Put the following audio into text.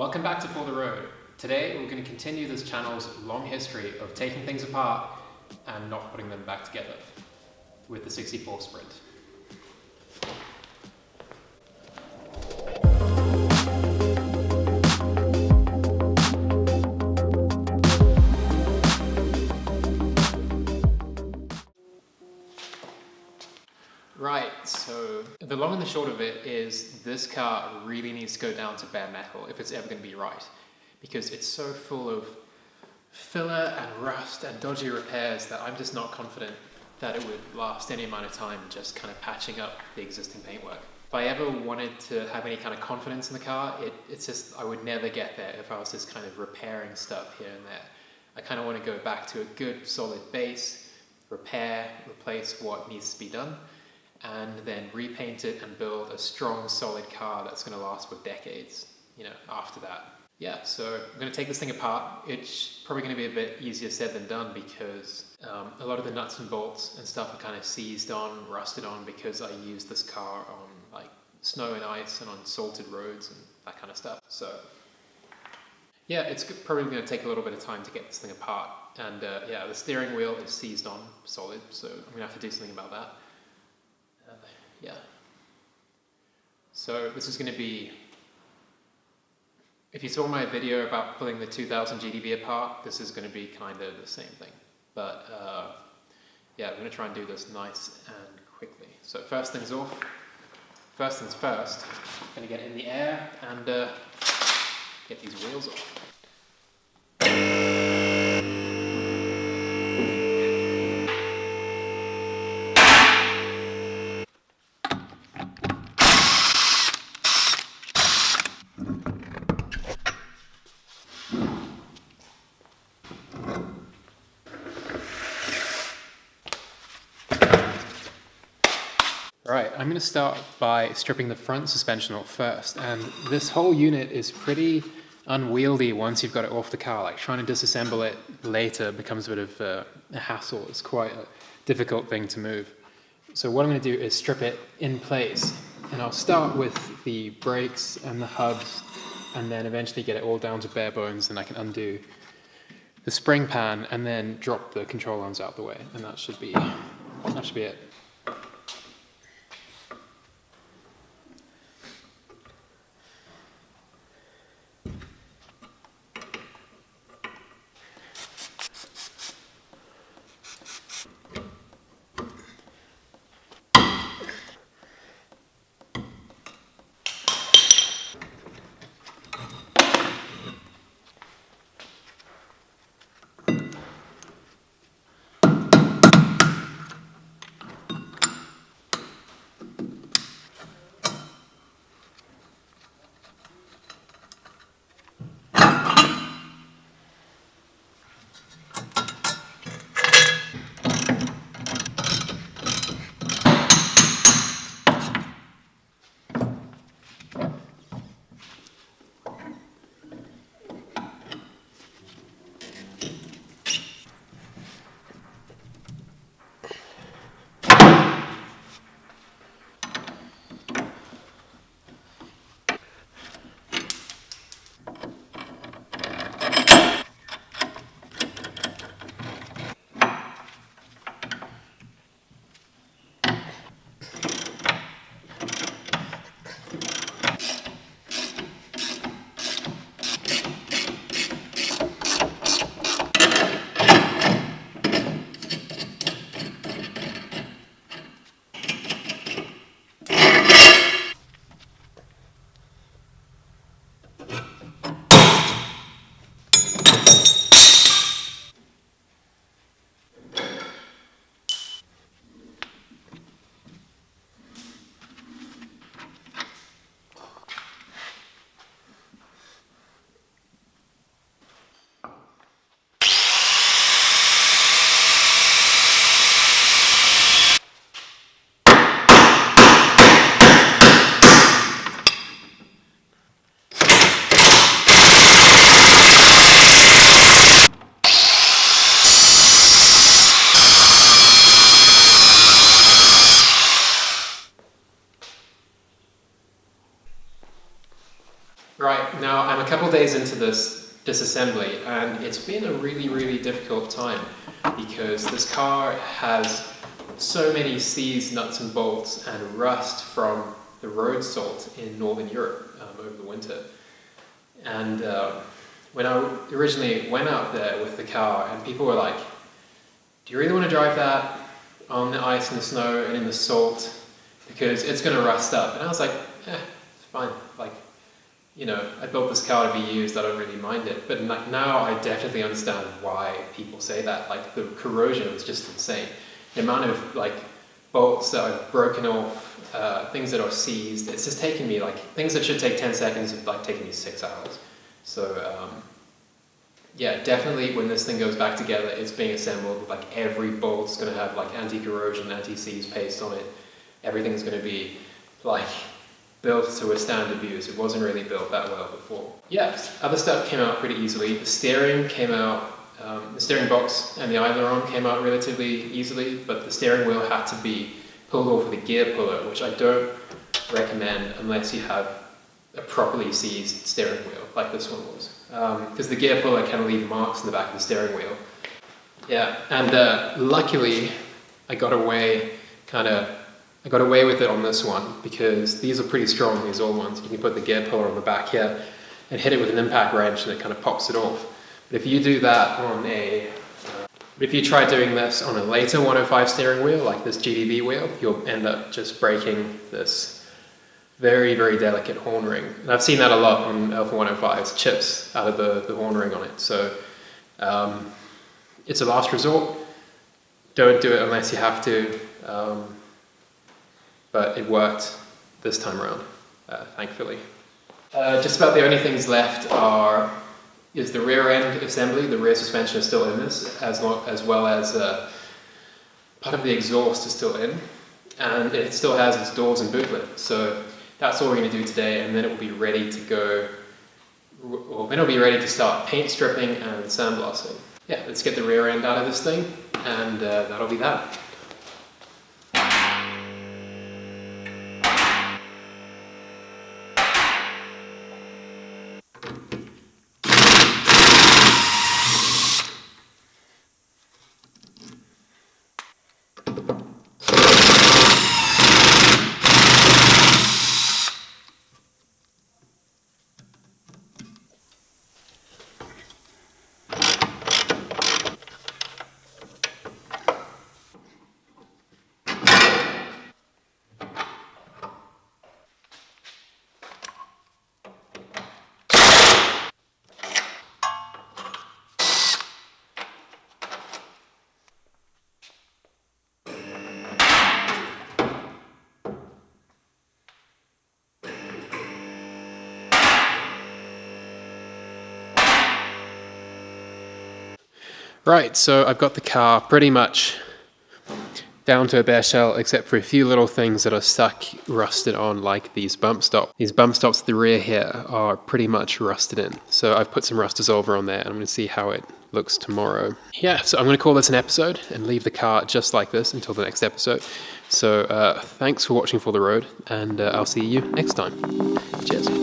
Welcome back to For the Road. Today we're going to continue this channel's long history of taking things apart and not putting them back together with the 64 Sprint. Right, so the long and the short of it is this car really needs to go down to bare metal if it's ever going to be right, because it's so full of filler and rust and dodgy repairs that I'm just not confident that it would last any amount of time just kind of patching up the existing paintwork. If I ever wanted to have any kind of confidence in the car, it's just I would never get there if I was just kind of repairing stuff here and there. I kind of want to go back to a good solid base, repair, replace what needs to be done, and then repaint it and build a strong, solid car that's going to last for decades, after that. Yeah, so I'm going to take this thing apart. It's probably going to be a bit easier said than done because a lot of the nuts and bolts and stuff are kind of seized on, rusted on, because I used this car on like snow and ice and on salted roads and that kind of stuff. So yeah, it's probably going to take a little bit of time to get this thing apart. And yeah, the steering wheel is seized on solid, so I'm going to have to do something about that. Yeah. So this is going to be, if you saw my video about pulling the 2000 GDV apart, this is going to be kind of the same thing. But yeah, I'm going to try and do this nice and quickly. So first things first, I'm going to get in the air and get these wheels off. Right, I'm going to start by stripping the front suspension off first, and this whole unit is pretty unwieldy once you've got it off the car. Like trying to disassemble it later becomes a bit of a hassle. It's quite a difficult thing to move. So what I'm going to do is strip it in place, and I'll start with the brakes and the hubs, and then eventually get it all down to bare bones, and I can undo the spring pan and then drop the control arms out the way, and that should be it. couple days into this disassembly, and it's been a really, really difficult time because this car has so many seized nuts and bolts and rust from the road salt in Northern Europe over the winter. And when I originally went out there with the car, and people were like, do you really want to drive that on the ice and the snow and in the salt? Because it's going to rust up. And I was like, it's fine. Like, you know, I built this car to be used, I don't really mind it. But like now I definitely understand why people say that. Like the corrosion is just insane. The amount of like bolts that I've broken off, things that are seized, it's just taken me like, things that should take 10 seconds have like taken me 6 hours. So yeah, definitely when this thing goes back together, it's being assembled, like every bolt's going to have like anti-corrosion, anti-seize paste on it. Everything's going to be like built to withstand abuse. It wasn't really built that well before. Yeah, other stuff came out pretty easily. The steering came out, the steering box and the aileron came out relatively easily, but the steering wheel had to be pulled off with a gear puller, which I don't recommend unless you have a properly seized steering wheel, like this one was. Because the gear puller can leave marks in the back of the steering wheel. Yeah, and luckily I got away with it on this one because these are pretty strong, these old ones. You can put the gear puller on the back here and hit it with an impact wrench and it kind of pops it off. But if you do that on if you try doing this on a later 105 steering wheel, like this GDB wheel, you'll end up just breaking this very, very delicate horn ring. And I've seen that a lot on Alpha 105s, chips out of the horn ring on it. So it's a last resort. Don't do it unless you have to. But it worked this time around, thankfully. Just about the only things left is the rear end assembly. The rear suspension is still in this, as well as part of the exhaust is still in, and it still has its doors and boot lid. So that's all we're going to do today, and then it will be ready to go. Well, then it'll be ready to start paint stripping and sandblasting. Yeah, let's get the rear end out of this thing, and that'll be that. Right, so I've got the car pretty much down to a bare shell, except for a few little things that are stuck, rusted on, like these bump stops. These bump stops at the rear here are pretty much rusted in. So I've put some rust dissolver on there, and I'm going to see how it looks tomorrow. Yeah, so I'm going to call this an episode and leave the car just like this until the next episode. So thanks for watching For the Road, and I'll see you next time. Cheers.